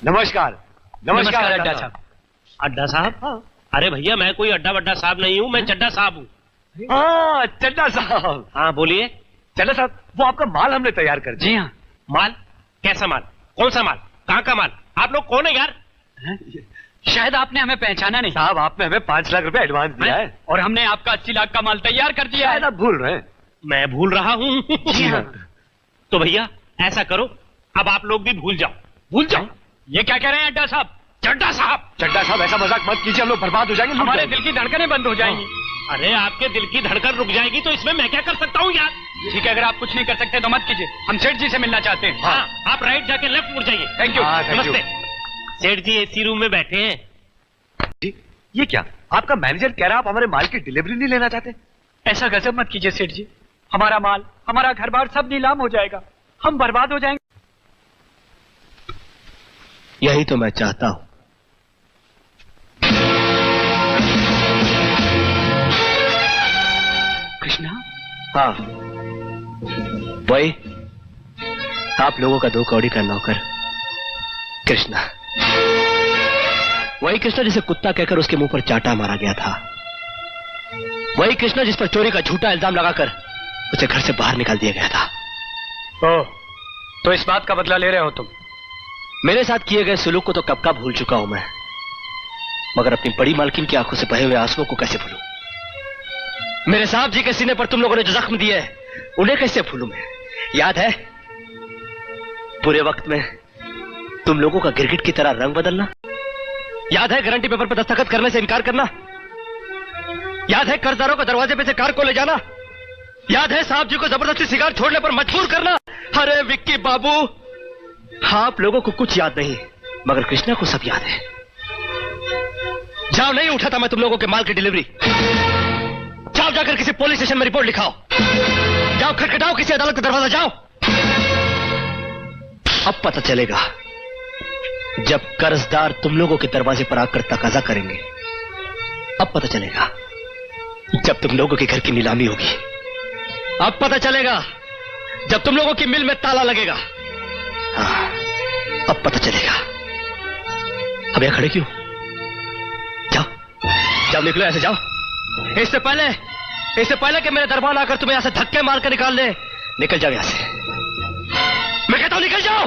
नमस्कार। नमस्कार अड्डा साहब। अड्डा साहब? हाँ। अरे भैया मैं कोई अड्डा वड्डा साहब नहीं हूँ, मैं चड्डा साहब हूँ। हाँ चड्डा साहब। हाँ बोलिए। चड्डा साहब वो आपका माल हमने तैयार कर दिया। जी हाँ। माल? कैसा माल? कौन सा माल? कहाँ का माल? आप लोग कौन है यार? शायद आपने हमें पहचाना नहीं। साहब आपने हमें 5 लाख रुपए एडवांस दिया है और हमने आपका 80 लाख का माल तैयार कर दिया है। शायद आप भूल रहे हैं। मैं भूल रहा हूँ? जी हाँ। तो भैया ऐसा करो, अब आप लोग भी भूल जाओ, भूल जाओ। ये क्या कह रहे हैं अड्डा साहब? चड्डा साहब! चड्डा साहब ऐसा मजाक मत कीजिए, हम लोग बर्बाद हो जाएंगे। हमारे दिल की धड़कनें बंद हो जाएंगी। अरे आपके दिल की धड़कन रुक जाएगी तो इसमें मैं क्या कर सकता हूँ यार? ठीक है, अगर आप कुछ नहीं कर सकते तो मत कीजिए, हम सेठ जी से मिलना चाहते हैं। हाँ, आप राइट जाके लेफ्ट मुड़ जाइए। Thank you. नमस्ते। सेठ जी एसी रूम में बैठे हैं। जी ये क्या, आपका मैनेजर कह रहा है आप हमारे माल की डिलीवरी नहीं लेना चाहते? ऐसा गजब मत कीजिए सेठ जी, हमारा माल, हमारा घर बार सब नीलाम हो जाएगा, हम बर्बाद हो जाएंगे। यही तो मैं चाहता हूं। कृष्णा? हाँ वही, आप लोगों का 2 कौड़ी का नौकर कृष्णा। वही कृष्णा जिसे कुत्ता कहकर उसके मुंह पर चाटा मारा गया था। वही कृष्णा जिस पर चोरी का झूठा इल्जाम लगाकर उसे घर से बाहर निकाल दिया गया था। ओह, तो इस बात का बदला ले रहे हो तुम? मेरे साथ किए गए सुलूक को तो कब का भूल चुका हूं मैं, मगर अपनी बड़ी मालकिन की आंखों से बहे हुए आंसुओं को कैसे भूलूं? मेरे साहब जी के सीने पर तुम लोगों ने जो जख्म दिए उन्हें कैसे भूलूं मैं? याद है बुरे वक्त में तुम लोगों का गिरगिट की तरह रंग बदलना? याद है गारंटी पेपर पर दस्तखत करने से इनकार करना? याद है कर्जदारों को दरवाजे पे से कार को ले जाना? याद है साहब जी को जबरदस्ती सिगार छोड़ने पर मजबूर करना? अरे विक्की बाबू, आप लोगों को कुछ याद नहीं, मगर कृष्णा को सब याद है। जाओ, नहीं उठाता मैं तुम लोगों के माल की डिलीवरी। जाओ, जाकर किसी पुलिस स्टेशन में रिपोर्ट लिखाओ। जाओ, खटखटाओ किसी अदालत का दरवाजा, जाओ। अब पता चलेगा जब कर्जदार तुम लोगों के दरवाजे पर आकर तकाजा करेंगे। अब पता चलेगा जब तुम लोगों के घर की नीलामी होगी। अब पता चलेगा जब तुम लोगों की मिल में ताला लगेगा। हाँ, अब पता चलेगा। अब यहां खड़े क्यों? जाओ, जाओ, निकलो ऐसे, जाओ। इससे पहले कि मेरे दरबार आकर तुम्हें यहां से धक्के मारकर निकाल ले, निकल जाओ यहां से। मैं कहता हूं निकल जाओ।